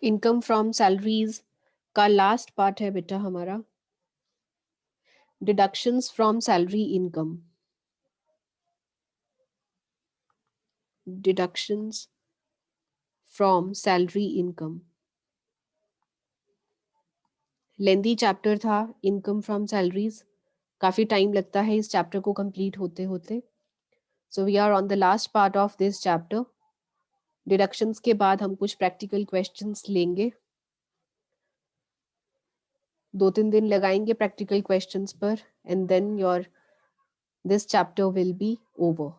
Income from salaries का last part है बेटा हमारा, deductions from salary income, deductions from salary income. Lengthy chapter था इनकम फ्रॉम सैलरीज, काफी टाइम लगता है इस चैप्टर को कंप्लीट होते होते। So we are on the last part of this chapter. Deductions के बाद हम कुछ प्रैक्टिकल क्वेश्चंस लेंगे, 2-3 दिन लगाएंगे प्रैक्टिकल क्वेश्चंस पर, and then your this chapter will be over.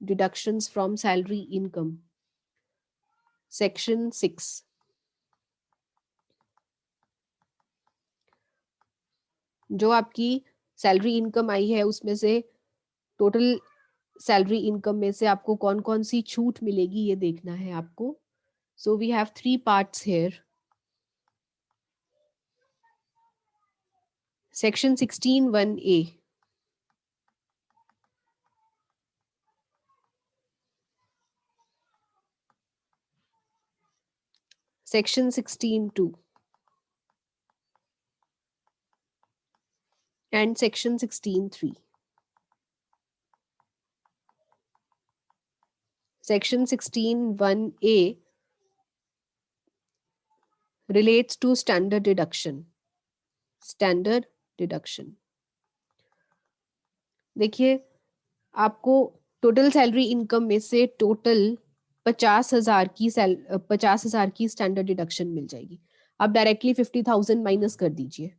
Deductions from salary income, section 6। जो आपकी सैलरी इनकम आई है उसमें से टोटल सैलरी इनकम में से आपको कौन कौन सी छूट मिलेगी ये देखना है आपको। So we have 3 parts here. Section 16(1)(a), section 16(2) and section 16(3). Section 16(1)(a) relates to standard deduction. Standard deduction. देखिए, आपको टोटल सैलरी इनकम में से टोटल 50,000 की स्टैंडर्ड डिडक्शन मिल जाएगी। आप डायरेक्टली 50,000 माइनस कर दीजिए,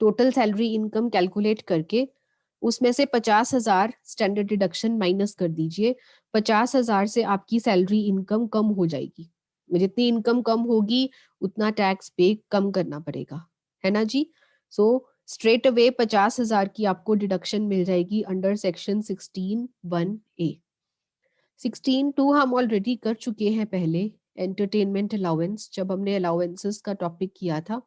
टोटल सैलरी इनकम कैलकुलेट करके उसमें से 50,000 स्टैंडर्ड डिडक्शन माइनस कर दीजिए। 50,000 से आपकी सैलरी इनकम कम हो जाएगी। जितनी इनकम कम होगी उतना टैक्स पे कम करना पड़ेगा, है ना जी। सो स्ट्रेट अवे 50,000 की आपको डिडक्शन मिल जाएगी अंडर सेक्शन 16(1)(a). 16(2) हम ऑलरेडी कर चुके हैं पहले, एंटरटेनमेंट अलाउंस, जब हमने अलाउंसेस का टॉपिक किया था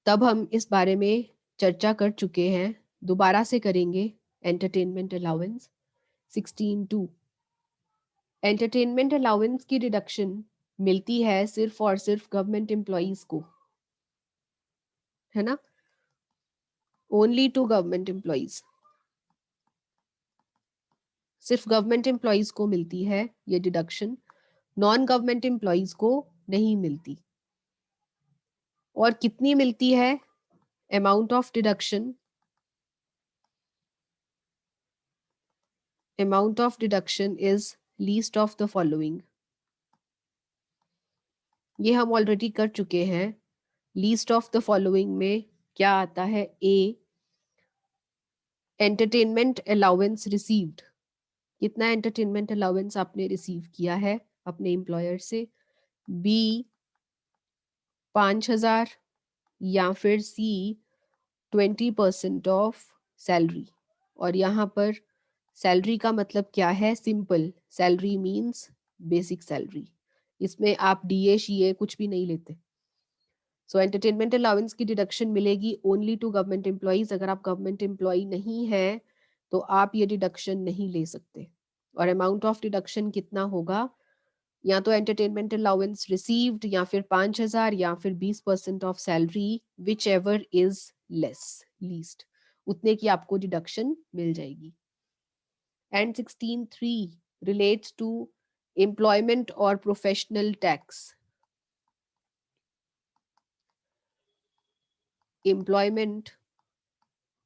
तब हम इस बारे में चर्चा कर चुके हैं, दोबारा से करेंगे। एंटरटेनमेंट अलाउंस 16(2), एंटरटेनमेंट अलाउंस की डिडक्शन मिलती है सिर्फ और सिर्फ गवर्नमेंट एम्प्लॉइज को, है ना, ओनली टू गवर्नमेंट एम्प्लॉइज। सिर्फ गवर्नमेंट एम्प्लॉइज को मिलती है ये डिडक्शन, नॉन गवर्नमेंट एम्प्लॉइज को नहीं मिलती। और कितनी मिलती है amount of deduction? Amount of deduction is least of the following. ये हम ऑलरेडी कर चुके हैं। लीस्ट ऑफ द फॉलोइंग में क्या आता है? ए, एंटरटेनमेंट अलाउंस रिसीव्ड, कितना एंटरटेनमेंट अलाउंस आपने रिसीव किया है अपने एम्प्लॉयर से। बी 5,000, या फिर सी 20% ऑफ सैलरी। और यहाँ पर सैलरी का मतलब क्या है? Simple, salary means basic salary, इसमें आप डीए शीए कुछ भी नहीं लेते। सो एंटरटेनमेंट अलाउंस की डिडक्शन मिलेगी ओनली टू गवर्नमेंट एम्प्लॉइज। अगर आप गवर्नमेंट एम्प्लॉय नहीं है तो आप ये डिडक्शन नहीं ले सकते। और अमाउंट ऑफ डिडक्शन कितना होगा? या तो एंटरटेनमेंट अलाउंस रिसीव्ड, या फिर 5,000, या फिर 20% of salary, which ever is less, least, उतने की आपको डिडक्शन मिल जाएगी। एंड 16(3) रिलेट्स टू एम्प्लॉयमेंट और प्रोफेशनल टैक्स। एम्प्लॉयमेंट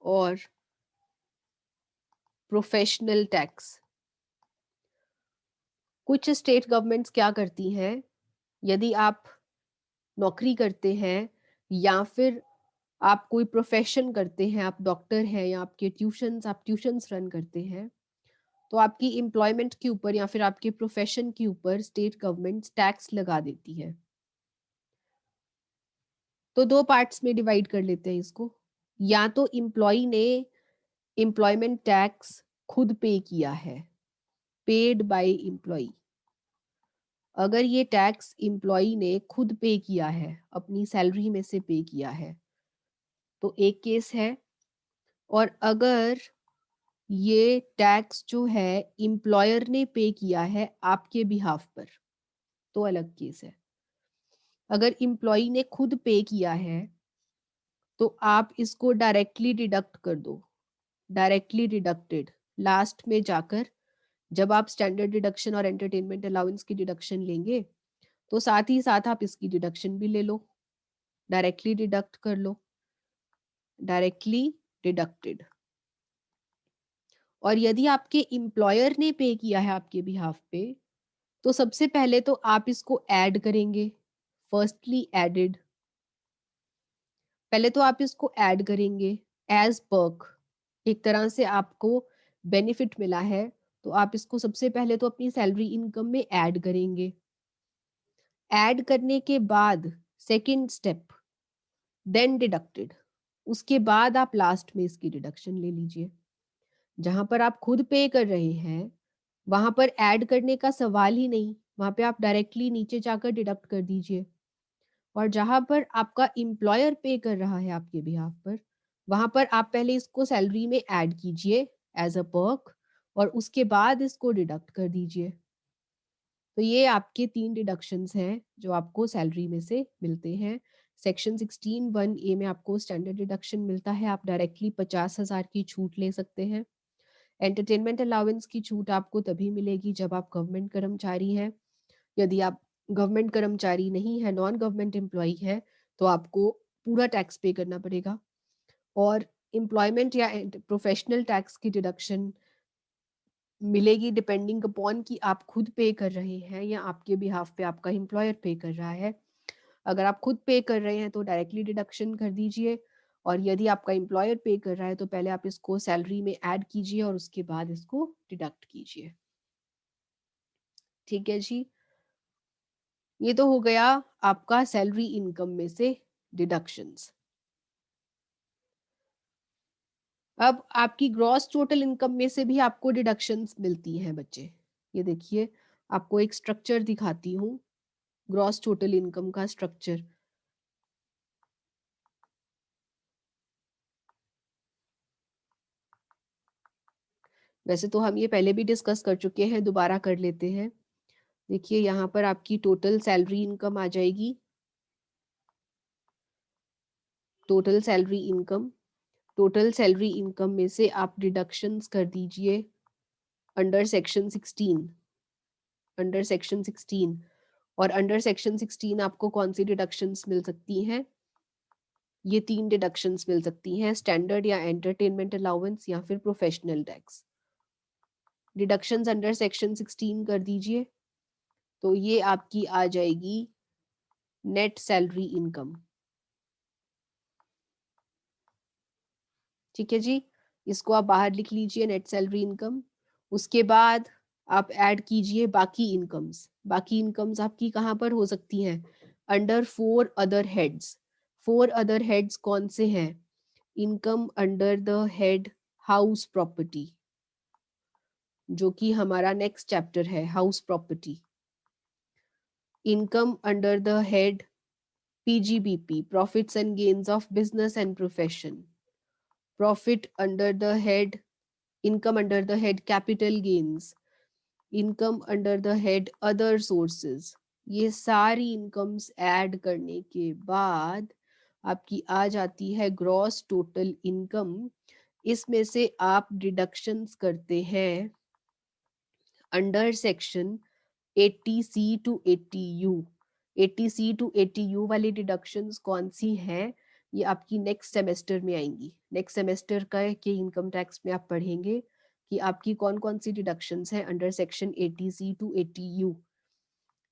और प्रोफेशनल टैक्स। कुछ स्टेट गवर्नमेंट्स क्या करती हैं, यदि आप नौकरी करते हैं या फिर आप कोई प्रोफेशन करते हैं, आप डॉक्टर हैं या आपके आप ट्यूशंस रन करते हैं, तो आपकी एम्प्लॉयमेंट के ऊपर या फिर आपके प्रोफेशन के ऊपर स्टेट गवर्नमेंट टैक्स लगा देती है। तो 2 पार्ट्स में डिवाइड कर लेते हैं इसको। या तो एम्प्लॉय ने एम्प्लॉयमेंट टैक्स खुद पे किया है, पेड बाय एम्प्लॉय। अगर ये टैक्स एम्प्लॉय ने खुद पे किया है, अपनी सैलरी में से पे किया है, तो एक केस है। और अगर ये टैक्स जो है एम्प्लॉयर ने पे किया है आपके बिहाफ पर, तो अलग केस है। अगर इम्प्लॉई ने खुद पे किया है तो आप इसको डायरेक्टली डिडक्ट कर दो, डायरेक्टली डिडक्टेड। लास्ट में जाकर जब आप स्टैंडर्ड डिडक्शन और एंटरटेनमेंट अलाउंस की डिडक्शन लेंगे तो साथ ही साथ आप इसकी डिडक्शन भी ले लो, डायरेक्टली डिडक्ट कर लो, डायरेक्टली डिडक्टेड। और यदि आपके एम्प्लॉयर ने पे किया है आपके बिहाफ पे तो सबसे पहले तो आप इसको ऐड करेंगे, फर्स्टली एडेड। पहले तो आप इसको ऐड करेंगे एज पर्क, एक तरह से आपको बेनिफिट मिला है तो आप इसको सबसे पहले तो अपनी सैलरी इनकम में ऐड करेंगे। ऐड करने के बाद सेकंड स्टेप देन डिडक्टेड, उसके बाद आप लास्ट में इसकी डिडक्शन ले लीजिए। जहां पर आप खुद पे कर रहे हैं वहां पर ऐड करने का सवाल ही नहीं, वहां पे आप डायरेक्टली नीचे जाकर डिडक्ट कर दीजिए। और जहां पर आपका एम्प्लॉयर पे कर रहा है आपके बिहाफ पर, वहां पर आप पहले इसको सैलरी में ऐड कीजिए एज अ पर्क और उसके बाद इसको डिडक्ट कर दीजिए। तो ये आपके 3 डिडक्शंस हैं जो आपको सैलरी में से मिलते हैं। सेक्शन 16(1)(a) में आपको स्टैंडर्ड डिडक्शन मिलता है, आप डायरेक्टली 50,000 की छूट ले सकते हैं। एंटरटेनमेंट अलाउंस की छूट आपको तभी मिलेगी जब आप गवर्नमेंट कर्मचारी हैं। यदि आप गवर्नमेंट कर्मचारी नहीं है, नॉन गवर्नमेंट एम्प्लॉय है, तो आपको पूरा टैक्स पे करना पड़ेगा। और एम्प्लॉयमेंट या प्रोफेशनल टैक्स की डिडक्शन मिलेगी डिपेंडिंग अपॉन कि आप खुद पे कर रहे हैं या आपके बिहाफ पे आपका एम्प्लॉयर पे कर रहा है। अगर आप खुद पे कर रहे हैं तो डायरेक्टली डिडक्शन कर दीजिए, और यदि आपका एम्प्लॉयर पे कर रहा है तो पहले आप इसको सैलरी में ऐड कीजिए और उसके बाद इसको डिडक्ट कीजिए। ठीक है जी, ये तो हो गया आपका सैलरी इनकम में से डिडक्शंस। अब आपकी ग्रॉस टोटल इनकम में से भी आपको डिडक्शंस मिलती हैं बच्चे। ये देखिए, आपको एक स्ट्रक्चर दिखाती हूँ, ग्रॉस टोटल इनकम का स्ट्रक्चर। वैसे तो हम ये पहले भी डिस्कस कर चुके हैं, दोबारा कर लेते हैं। देखिए यहाँ पर आपकी टोटल सैलरी इनकम आ जाएगी, total salary income. Total salary income में से आप डिडक्शंस कर दीजिए अंडर सेक्शन 16, अंडर सेक्शन 16। और अंडर सेक्शन 16 आपको कौन सी डिडक्शंस मिल सकती हैं? ये 3 डिडक्शंस मिल सकती हैं, स्टैंडर्ड या एंटरटेनमेंट अलाउंस या फिर professional tax. Deductions under section 16 कर दीजिए तो ये आपकी आ जाएगी नेट सैलरी इनकम। ठीक है जी, इसको आप बाहर लिख लीजिए, नेट सैलरी इनकम। उसके बाद आप ऐड कीजिए बाकी इनकम्स। बाकी इनकम्स आपकी कहाँ पर हो सकती हैं? Under 4 other heads. 4 other heads कौन से हैं? Income under the head house property, जो कि हमारा नेक्स्ट चैप्टर है, house property. Income under the head PGBP, profits and gains of business and profession. Profit under the head, income under the head capital gains. Income under the head other sources. ये सारी incomes add करने के बाद आपकी आ जाती है gross total income. इसमें से आप डिडक्शंस करते हैं under section 80C to 80U। 80C to 80U वाली डिडक्शंस कौन सी हैं? ये आपकी नेक्स्ट सेमेस्टर में आएंगी। नेक्स्ट सेमेस्टर का के इनकम टैक्स में आप पढ़ेंगे कि आपकी कौन कौन सी डिडक्शंस हैं under section 80C to 80U।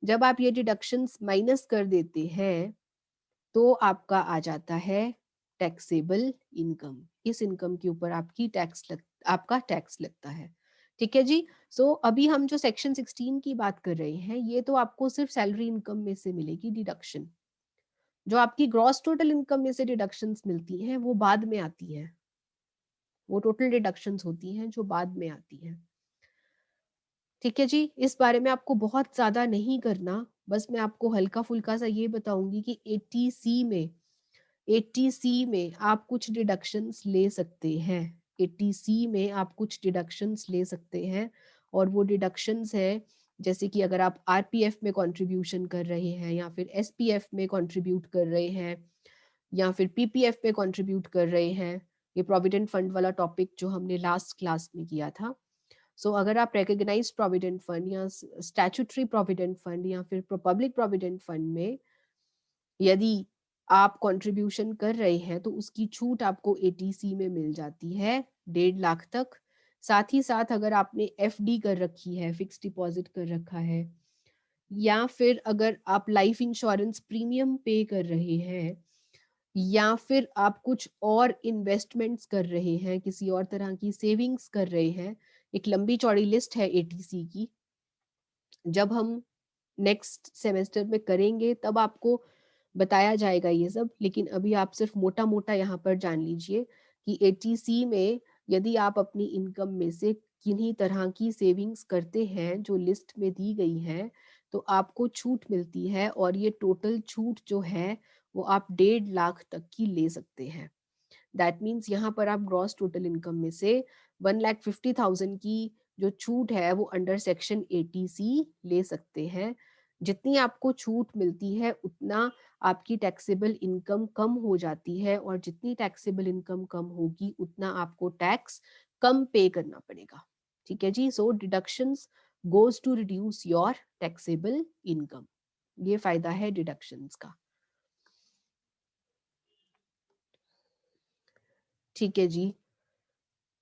जब आप ये डिडक्शंस माइनस कर देते हैं तो आपका आ जाता है टैक्सेबल इनकम। इस इनकम के ऊपर आपका टैक्स लगता है। ठीक है जी। सो अभी हम जो सेक्शन 16 की बात कर रहे हैं ये तो आपको सिर्फ सैलरी इनकम में से मिलेगी डिडक्शन। जो आपकी ग्रॉस टोटल इनकम में से डिडक्शंस मिलती हैं वो बाद में आती हैं, वो टोटल डिडक्शंस होती हैं जो बाद में आती हैं। ठीक है जी, इस बारे में आपको बहुत ज्यादा नहीं करना, बस मैं आपको हल्का फुल्का सा ये बताऊंगी कि 80C में आप कुछ डिडक्शंस ले सकते हैं। 80C में आप कुछ डिडक्शंस ले सकते हैं और वो डिडक्शंस है जैसे कि अगर आप आरपीएफ में कंट्रीब्यूशन कर रहे हैं या फिर एसपीएफ में कंट्रीब्यूट कर रहे हैं या फिर पीपीएफ पे कंट्रीब्यूट कर रहे हैं, ये प्रोविडेंट फंड वाला टॉपिक जो हमने लास्ट क्लास में किया था। सो अगर आप रिकॉग्नाइज्ड प्रोविडेंट फंड या स्टैट्यूटरी प्रोविडेंट फंड या फिर पब्लिक प्रोविडेंट फंड में यदि आप कंट्रीब्यूशन कर रहे हैं तो उसकी छूट आपको एटीसी में मिल जाती है 1.5 लाख तक। साथ ही साथ अगर आपने एफडी कर रखी है, फिक्स डिपॉजिट कर रखा है, या फिर अगर आप लाइफ इंश्योरेंस प्रीमियम पे कर रहे हैं, या फिर आप कुछ और इन्वेस्टमेंट्स कर रहे हैं, किसी और तरह की सेविंग्स कर रहे हैं, एक लंबी चौड़ी लिस्ट है एटीसी की। जब हम नेक्स्ट सेमेस्टर में करेंगे तब आपको बताया जाएगा ये सब, लेकिन अभी आप सिर्फ मोटा मोटा यहाँ पर जान लीजिए कि एटीसी में यदि आप अपनी इनकम में से किन्हीं तरह की सेविंग्स करते हैं जो लिस्ट में दी गई है तो आपको छूट मिलती है, और ये टोटल छूट जो है वो आप 1.5 लाख तक की ले सकते हैं। दैट मीन्स यहाँ पर आप ग्रॉस टोटल इनकम में से 1,50,000 की जो छूट है वो अंडर सेक्शन एटीसी ले सकते हैं। जितनी आपको छूट मिलती है उतना आपकी टैक्सेबल इनकम कम हो जाती है, और जितनी टैक्सेबल इनकम कम होगी उतना आपको टैक्स कम पे करना पड़ेगा। ठीक है जी। So deductions goes to reduce your taxable income. ये फायदा है डिडक्शंस का। ठीक है जी।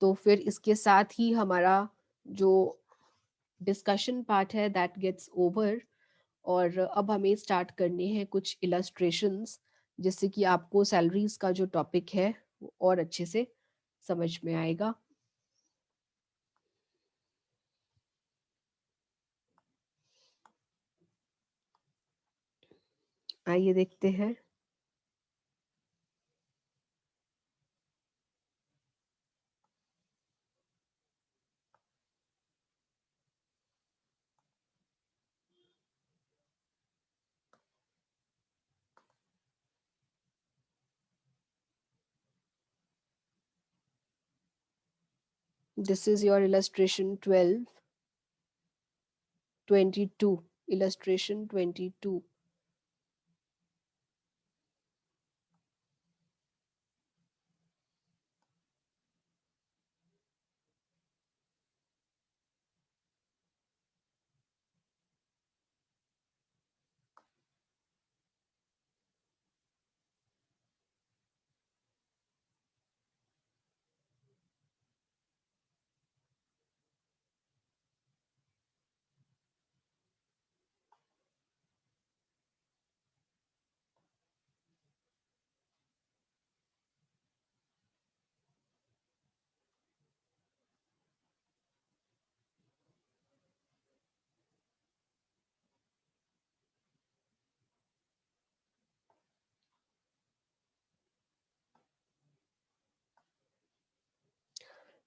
तो फिर इसके साथ ही हमारा जो डिस्कशन पार्ट है दैट गेट्स ओवर, और अब हमें स्टार्ट करने हैं कुछ इलस्ट्रेशंस, जिससे कि आपको सैलरीज का जो टॉपिक है वो और अच्छे से समझ में आएगा। आइए देखते हैं। This is your illustration 12, 22, illustration 22।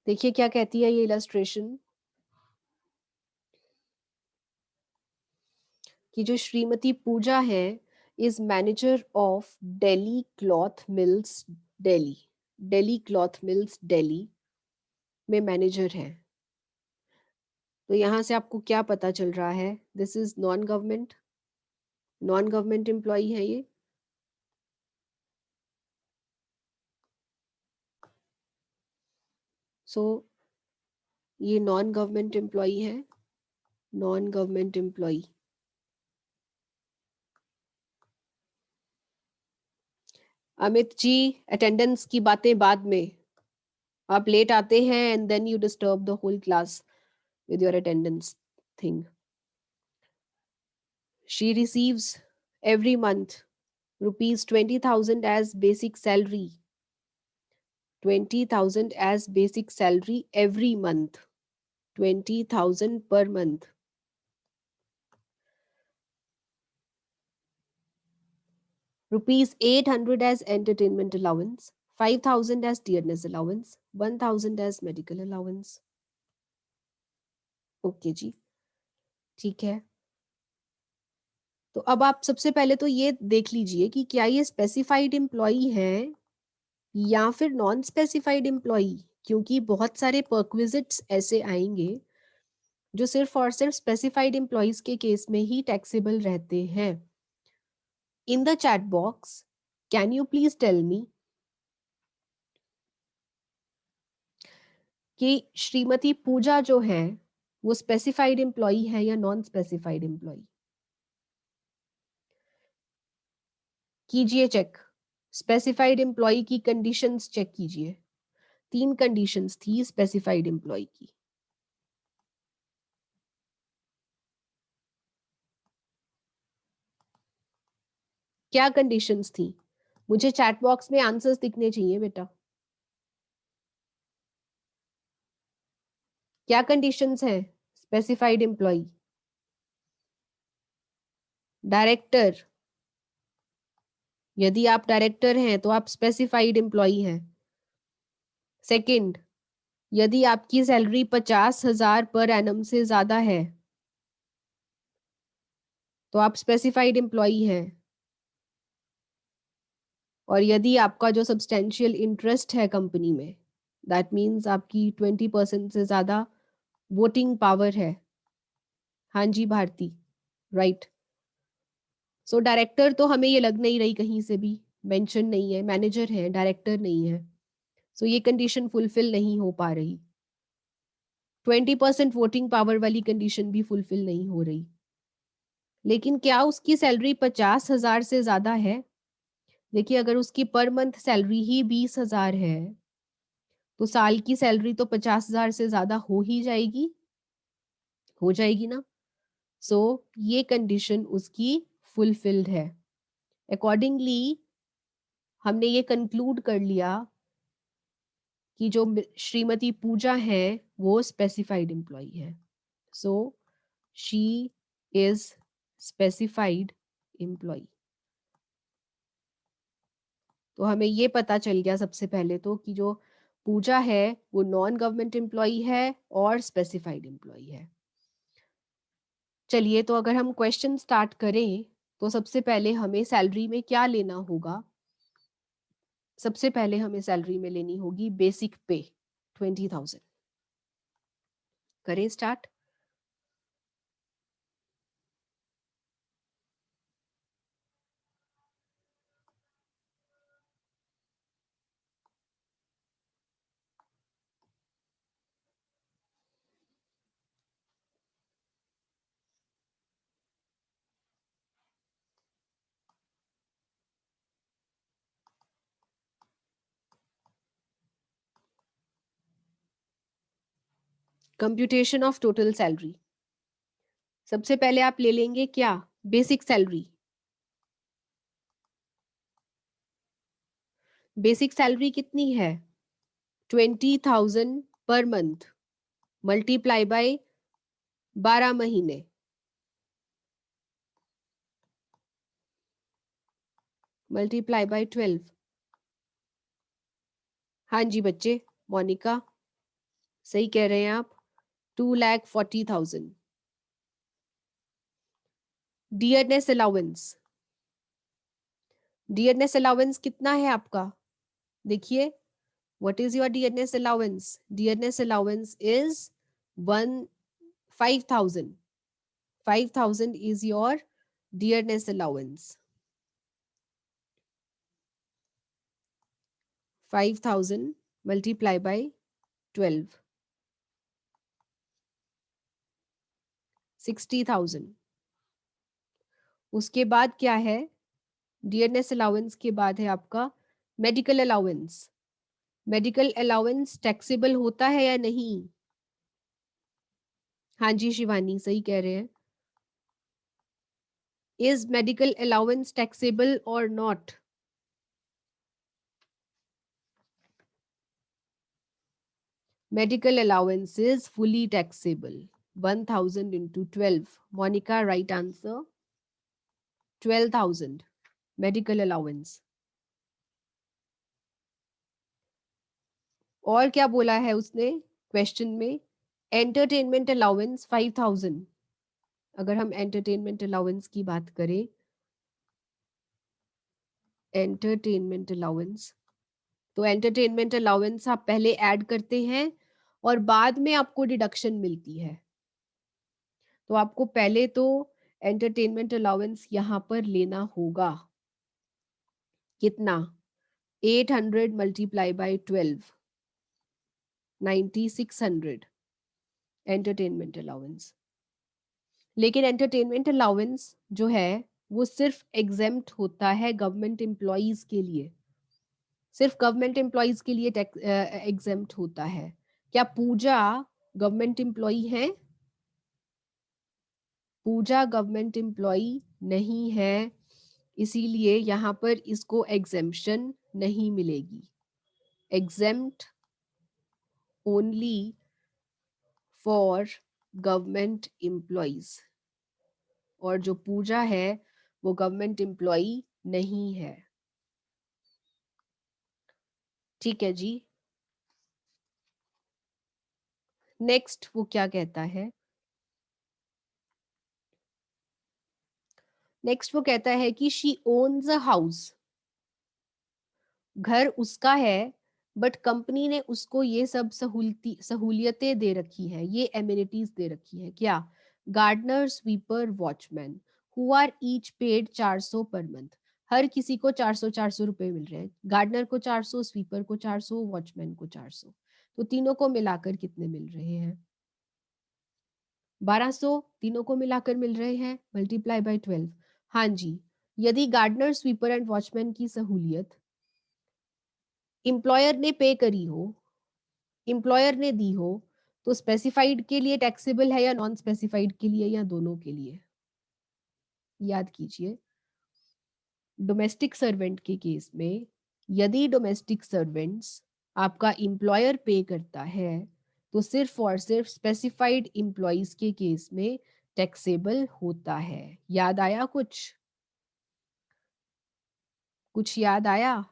देखिए क्या कहती है ये इलस्ट्रेशन, कि जो श्रीमती पूजा है is manager of Delhi cloth mills Delhi, Delhi cloth mills Delhi में मैनेजर है। तो यहाँ से आपको क्या पता चल रहा है? This is non government, non government employee है ये। सो ये नॉन गवर्नमेंट एम्प्लॉई है, non government employee. Amit ji, attendance की बातें बाद में। आप लेट आते हैं and then you disturb the whole class with your attendance thing. She receives every month rupees 20,000 as basic salary. 20,000 as basic salary every month. 20,000 per month. Rupees 800 as entertainment allowance. 5,000 as dearness allowance. 1,000 as medical allowance. Okay जी, ठीक है। तो अब आप सबसे पहले तो ये देख लीजिए कि क्या ये स्पेसिफाइड एम्प्लॉई है या फिर नॉन स्पेसिफाइड एम्प्लॉई, क्योंकि बहुत सारे परक्विजिट्स ऐसे आएंगे जो सिर्फ और सिर्फ स्पेसिफाइड एम्प्लॉयज के केस में ही टैक्सेबल रहते हैं। In the chat box can you please tell me कि श्रीमती पूजा जो है वो स्पेसिफाइड एम्प्लॉय है या नॉन स्पेसिफाइड एम्प्लॉय? कीजिए चेक, स्पेसिफाइड एम्प्लॉय की कंडीशंस चेक कीजिए। 3 कंडीशंस थी स्पेसिफाइड एम्प्लॉय की। क्या कंडीशंस थी? मुझे चैट बॉक्स में आंसर्स दिखने चाहिए बेटा। क्या कंडीशंस है स्पेसिफाइड एम्प्लॉय? डायरेक्टर, यदि आप डायरेक्टर हैं तो आप स्पेसिफाइड एम्प्लॉय हैं। सेकंड, यदि आपकी सैलरी 50,000 पर एनम से ज्यादा है तो आप स्पेसिफाइड एम्प्लॉय हैं। और यदि आपका जो सब्सटेंशियल इंटरेस्ट है कंपनी में, दैट मीन्स आपकी 20% से ज्यादा वोटिंग पावर है। हाँ जी भारती, राइट। सो डायरेक्टर तो हमें ये लग नहीं रही, कहीं से भी मेंशन नहीं है, मैनेजर है, डायरेक्टर नहीं है। सो ये कंडीशन फुलफिल नहीं हो पा रही। 20% वोटिंग पावर वाली कंडीशन भी फुलफिल नहीं हो रही। लेकिन क्या उसकी सैलरी 50,000 से ज्यादा है? देखिए, अगर उसकी पर मंथ सैलरी ही 20,000 है तो साल की सैलरी तो 50,000 से ज्यादा हो ही जाएगी, हो जाएगी ना। सो ये कंडीशन उसकी फुलफिल्ड है। अकॉर्डिंगली हमने ये कंक्लूड कर लिया कि जो श्रीमती पूजा है वो स्पेसिफाइड एम्प्लॉय है। So she is specified employee. तो हमें ये पता चल गया सबसे पहले तो कि जो पूजा है वो नॉन गवर्नमेंट एम्प्लॉय है और स्पेसिफाइड एम्प्लॉय है। चलिए, तो अगर हम क्वेश्चन स्टार्ट करें तो सबसे पहले हमें सैलरी में क्या लेना होगा? सबसे पहले हमें सैलरी में लेनी होगी बेसिक पे 20,000। करें start. Computation of total salary. सबसे पहले आप ले लेंगे क्या? Basic salary. बेसिक सैलरी कितनी है? 20,000 पर मंथ मल्टीप्लाई बाय 12 महीने, मल्टीप्लाई बाय 12। हाँ जी बच्चे, मोनिका सही कह रहे हैं आप। 2,40,000। डियरनेस अलाउंस, डियरनेस अलाउंस कितना है आपका? देखिए, what is your dearness allowance? Dearness allowance is 5,000. 5,000 is your dearness allowance. 5,000 multiply by 12, 60,000। उसके बाद क्या है? डियरनेस अलाउंस के बाद है आपका medical allowance. Medical allowance taxable होता है या नहीं? हाँ जी शिवानी सही कह रहे हैं। इज मेडिकल अलाउंस टैक्सेबल और not? Medical allowance is fully taxable. 1,000 into 12. Monica, right answer. 12,000. Medical allowance. और क्या बोला है उसने क्वेश्चन में? Entertainment allowance 5,000। अगर हम एंटरटेनमेंट अलाउंस की बात करें, एंटरटेनमेंट अलाउंस, तो एंटरटेनमेंट अलाउंस आप पहले ऐड करते हैं और बाद में आपको डिडक्शन मिलती है। तो आपको पहले तो एंटरटेनमेंट अलाउंस यहाँ पर लेना होगा। कितना? 800 मल्टीप्लाई बाई 12, 9600 एंटरटेनमेंट अलाउंस। लेकिन एंटरटेनमेंट अलाउंस जो है वो सिर्फ एग्जेम्प्ट होता है गवर्नमेंट एम्प्लॉयज के लिए, सिर्फ गवर्नमेंट एम्प्लॉयज के लिए एग्जेम्प्ट होता है। क्या पूजा गवर्नमेंट एम्प्लॉय है? पूजा गवर्नमेंट एम्प्लॉय नहीं है, इसीलिए यहाँ पर इसको एग्जेम्पशन नहीं मिलेगी। Exempt only for government employees, और जो पूजा है वो गवर्नमेंट एम्प्लॉय नहीं है। ठीक है जी। नेक्स्ट वो क्या कहता है? नेक्स्ट वो कहता है कि शी ओन्स अ हाउस, घर उसका है, बट कंपनी ने उसको ये सब सहूलियतें दे रखी है, ये एमिनिटीज दे रखी है। क्या? Gardener, sweeper, watchman, who are each paid 400 per month. हर किसी को 400 रुपए मिल रहे हैं। गार्डनर को 400, स्वीपर को 400, वॉचमैन को 400। तो तीनों को मिलाकर कितने मिल रहे हैं? 1200 तीनों को मिलाकर मिल रहे हैं, मल्टीप्लाई बाय 12। हाँ जी। यदि गार्डनर, स्वीपर एंड वॉचमैन की सहूलियत एम्प्लॉयर ने पे करी हो, एम्प्लॉयर ने दी हो, तो स्पेसिफाइड के लिए टैक्सेबल है या नॉन स्पेसिफाइड के लिए, या दोनों के लिए? याद कीजिए। डोमेस्टिक सर्वेंट के केस में यदि डोमेस्टिक सर्वेंट्स आपका एम्प्लॉयर पे करता है तो सिर्फ और सिर्फ स्पेसिफाइड एम्प्लॉयज के केस में टैक्सेबल होता है। याद आया कुछ? कुछ याद आया?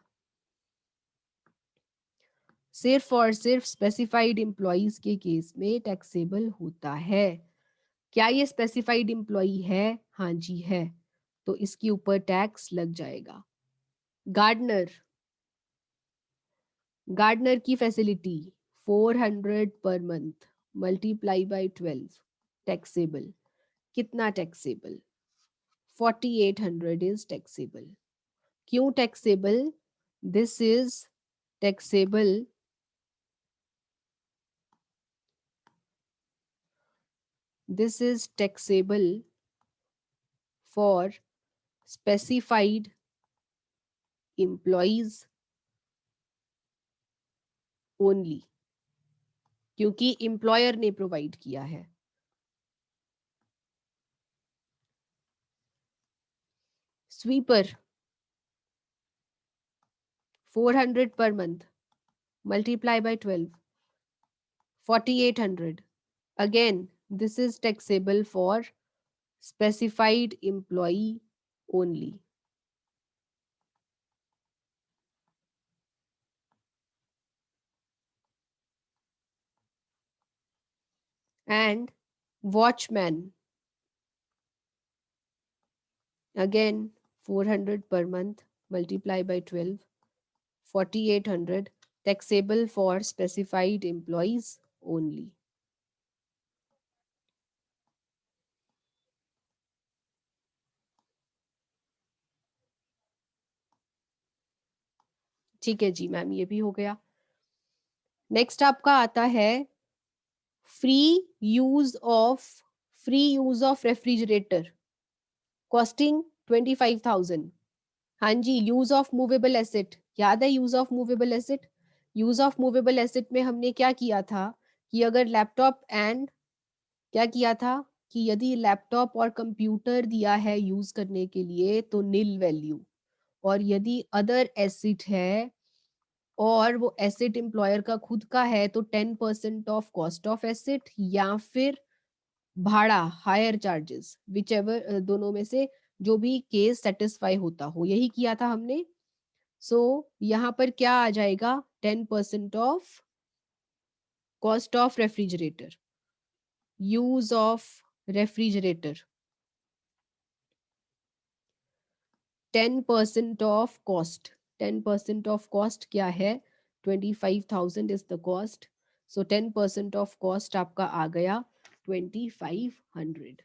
सिर्फ और सिर्फ स्पेसिफाइड एम्प्लॉयज के केस में टैक्सेबल होता है। क्या ये स्पेसिफाइड एम्प्लॉई है? हाँ जी है, तो इसके ऊपर टैक्स लग जाएगा। गार्डनर, गार्डनर की facility 400 per month multiply by 12, taxable. कितना टैक्सेबल? 4800 is taxable. क्यों taxable? This is taxable this is taxable for specified employees only, क्योंकि एम्प्लॉयर ने प्रोवाइड किया है। Sweeper 400 per month multiply by 12, 4800। again this is taxable for specified employee only। and watchman again 400 per month multiply by 12, 4800, taxable for specified employees only। ठीक है जी ma'am, ये भी हो गया। नेक्स्ट आपका आता है free use of refrigerator costing 25,000। हाँ जी, यूज ऑफ मूवेबल एसेट, याद है use of movable asset? Use of movable asset में हमने क्या किया था कि अगर लैपटॉप एंड क्या किया था कि यदि लैपटॉप और कंप्यूटर दिया है यूज करने के लिए तो नील वैल्यू, और यदि अदर एसेट है और वो एसेट एम्प्लॉयर का खुद का है तो 10% ऑफ कॉस्ट ऑफ एसेट, या फिर भाड़ा हायर चार्जेस, विच एवर, दोनों में से जो भी केस सेटिस्फाई होता हो, यही किया था हमने। सो यहाँ पर क्या आ जाएगा? 10% of cost of refrigerator, use of refrigerator, 10% of cost. 10% of cost क्या है? 25,000 is the cost, so 10% of cost आपका आ गया 2500।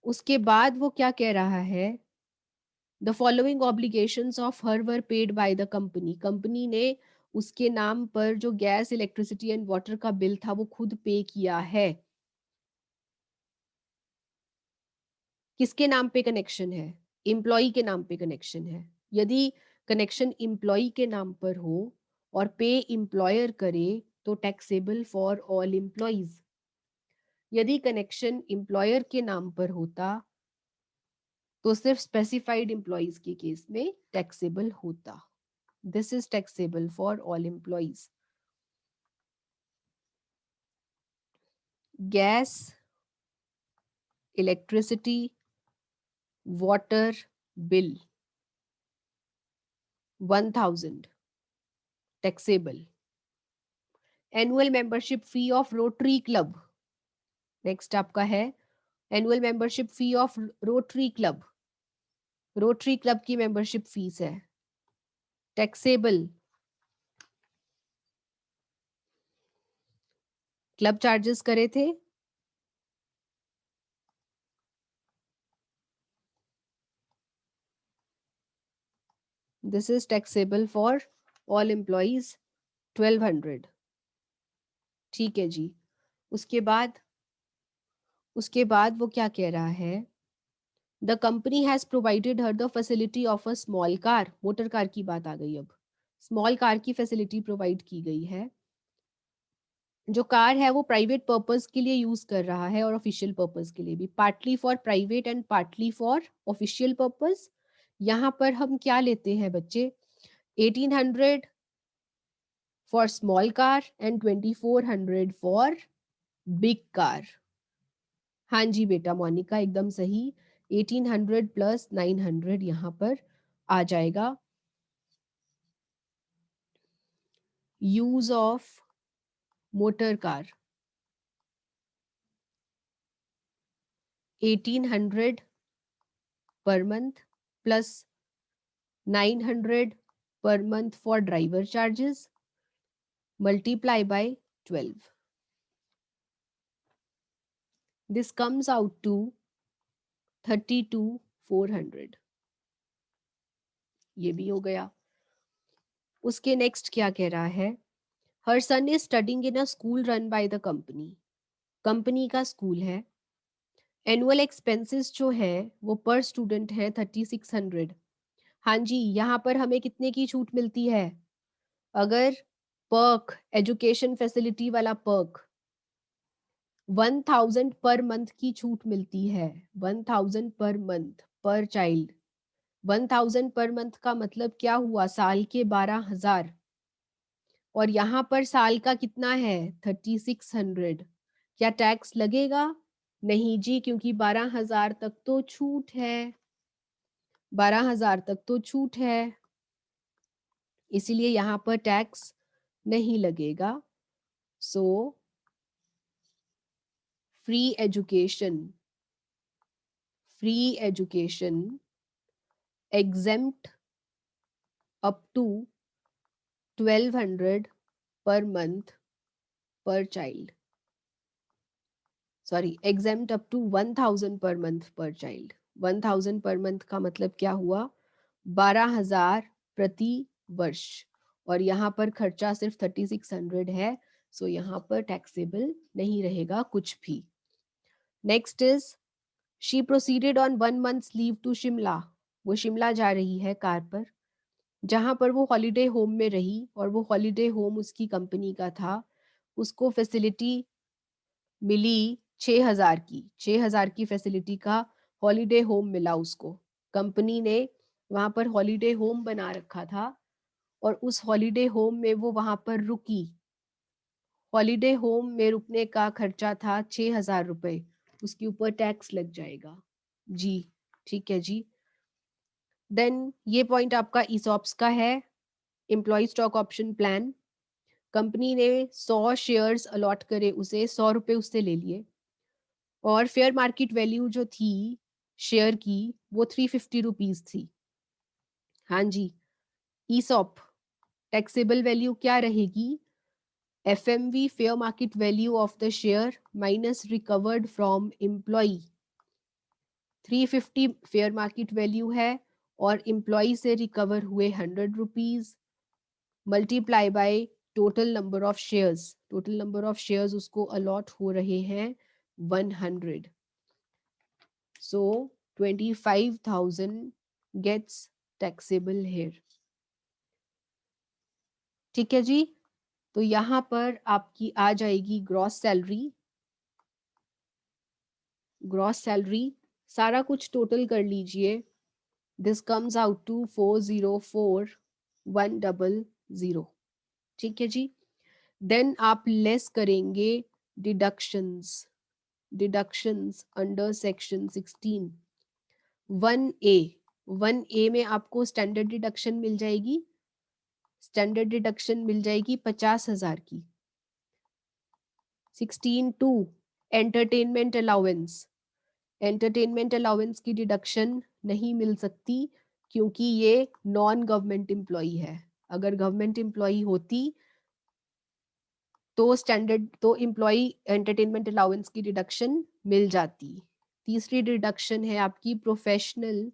उसके बाद वो क्या कह रहा है, the following obligations of her were paid by the company. Company ने उसके नाम पर जो गैस, इलेक्ट्रिसिटी एंड वाटर का बिल था वो खुद पे किया है। किसके नाम पे कनेक्शन है? एम्प्लॉय के नाम पे कनेक्शन है। यदि कनेक्शन एम्प्लॉय के नाम पर हो और पे एम्प्लॉयर करे तो टैक्सेबल फॉर ऑल एम्प्लॉयज। यदि कनेक्शन एम्प्लॉयर के नाम पर होता तो सिर्फ स्पेसिफाइड एम्प्लॉयज के केस में टैक्सेबल होता। This is taxable for all employees. Gas, electricity, water bill 1000 taxable. Annual membership fee of rotary club, next आपका है annual membership fee of rotary club. Rotary club की मेंबरशिप फीस है, taxable. Club charges करे थे, this is taxable for all employees 1200। ठीक है जी। उसके बाद वो क्या कह रहा है, the company has provided her the facility of a small car. Motor car की बात आ गई। अब स्मॉल कार की फैसिलिटी प्रोवाइड की गई है। जो कार है वो प्राइवेट पर्पस के लिए यूज कर रहा है और ऑफिशियल पर्पस के लिए भी, partly for private and partly for official purpose. यहाँ पर हम क्या लेते हैं बच्चे, 1800 for small car and 2400 for big car. हाँ जी बेटा मोनिका एकदम सही, 1800 प्लस 900 यहाँ पर आ जाएगा। Use of motor car 1800 per month plus 900 per month for driver charges, multiply by 12. This comes out to 32,400। ये भी हो गया। उसके नेक्स्ट क्या कह रहा है, her son is studying in a school run by the company. Company का स्कूल है। एनुअल एक्सपेंसेस जो है वो पर स्टूडेंट है 3600। हाँ जी, यहाँ पर हमें कितने की छूट मिलती है? अगर पर्क, एजुकेशन फैसिलिटी वाला पर्क 1000 पर मंथ की छूट मिलती है। 1000 पर मंथ पर चाइल्ड। 1000 पर मंथ का मतलब क्या हुआ, साल के 12,000। और यहाँ पर साल का कितना है, 3600। क्या टैक्स लगेगा? नहीं जी, क्योंकि 12,000 तक तो छूट है। 12,000 तक तो छूट है, इसीलिए यहाँ पर टैक्स नहीं लगेगा। So free education exempt up to 1200 per month per child, sorry exempt up to 1000 per month per child। 1000 per month का मतलब क्या हुआ, 12,000 प्रति वर्ष। और यहाँ पर खर्चा सिर्फ 3600 है, सो यहाँ पर टैक्सेबल नहीं रहेगा कुछ भी। Next is she proceeded on 1 month's leave to Shimla. वो शिमला जा रही है कार पर, जहां पर वो हॉलीडे होम में रही और वो हॉलीडे होम उसकी कंपनी का था। उसको फैसिलिटी मिली 6000 की, 6000 की फैसिलिटी का हॉलीडे होम मिला उसको। कंपनी ने वहां पर हॉलीडे होम बना रखा था और उस हॉलीडे होम में वो वहां पर रुकी। हॉलीडे होम में रुकने का खर्चा था 6000 रुपए, उसके ऊपर टैक्स लग जाएगा जी। ठीक है जी। देन ये पॉइंट आपका ईसॉप्स का है, employee stock option plan. Company ने 100 शेयर्स अलॉट करे उसे, 100 रुपए उससे ले लिए और फेयर मार्केट वैल्यू जो थी शेयर की वो 350 रुपीज थी। हाँ जी, ईसॉप टैक्सेबल वैल्यू क्या रहेगी, FMV, fair market value of the share minus recovered from employee. 350 fair market value है और एम्प्लॉय से रिकवर हुए 100 rupees, multiply by total number of shares. Total number of shares उसको allot हो रहे हैं 100. सो 25,000 गेट्स टैक्सेबल हेयर. ठीक है जी. तो यहां पर आपकी आ जाएगी ग्रॉस सैलरी. ग्रॉस सैलरी सारा कुछ टोटल कर लीजिए. This comes out to 404,100. ठीक है जी. देन आप लेस करेंगे deductions. Deductions under section 16. 1A. 1A में आपको स्टैंडर्ड डिडक्शन मिल जाएगी. स्टैंडर्ड डिडक्शन मिल जाएगी 50,000 की. 16.2 एंटरटेनमेंट अलाउंस. एंटरटेनमेंट अलाउंस की डिडक्शन नहीं मिल सकती क्योंकि ये नॉन गवर्नमेंट एम्प्लॉई है. अगर गवर्नमेंट एम्प्लॉई होती तो स्टैंडर्ड तो एम्प्लॉय एंटरटेनमेंट अलाउंस की डिडक्शन मिल जाती. तीसरी डिडक्शन है आपकी प्रोफेशनल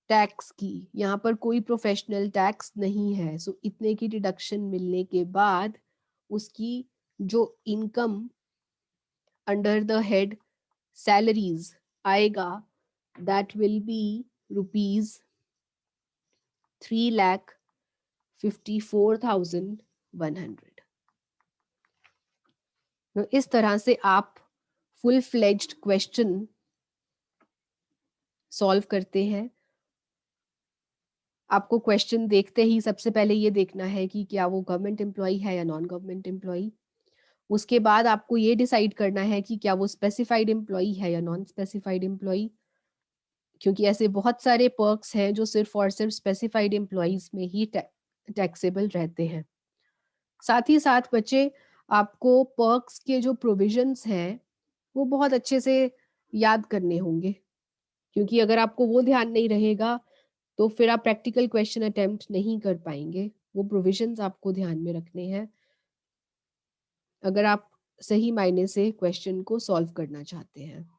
टैक्स की. यहाँ पर कोई प्रोफेशनल टैक्स नहीं है. सो इतने की डिडक्शन मिलने के बाद उसकी जो income under the head salaries आएगा दैट विल बी रुपीज 3,54,100. तो इस तरह से आप फुल फ्लेज्ड क्वेश्चन सॉल्व करते हैं. आपको क्वेश्चन देखते ही सबसे पहले ये देखना है कि क्या वो गवर्नमेंट एम्प्लॉय है या नॉन गवर्नमेंट एम्प्लॉय. उसके बाद आपको ये डिसाइड करना है कि क्या वो स्पेसिफाइड एम्प्लॉय है या नॉन स्पेसिफाइड एम्प्लॉय. क्योंकि ऐसे बहुत सारे पर्क्स हैं जो सिर्फ और सिर्फ स्पेसिफाइड एम्प्लॉयज में ही टैक्सेबल रहते हैं. साथ ही साथ बच्चे आपको पर्क्स के जो प्रोविजंस हैं वो बहुत अच्छे से याद करने होंगे. क्योंकि अगर आपको वो ध्यान नहीं रहेगा तो फिर आप प्रैक्टिकल क्वेश्चन अटेम्प्ट नहीं कर पाएंगे. वो प्रोविजंस आपको ध्यान में रखने हैं अगर आप सही मायने से क्वेश्चन को सॉल्व करना चाहते हैं.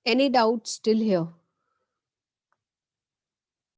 Any doubts still here?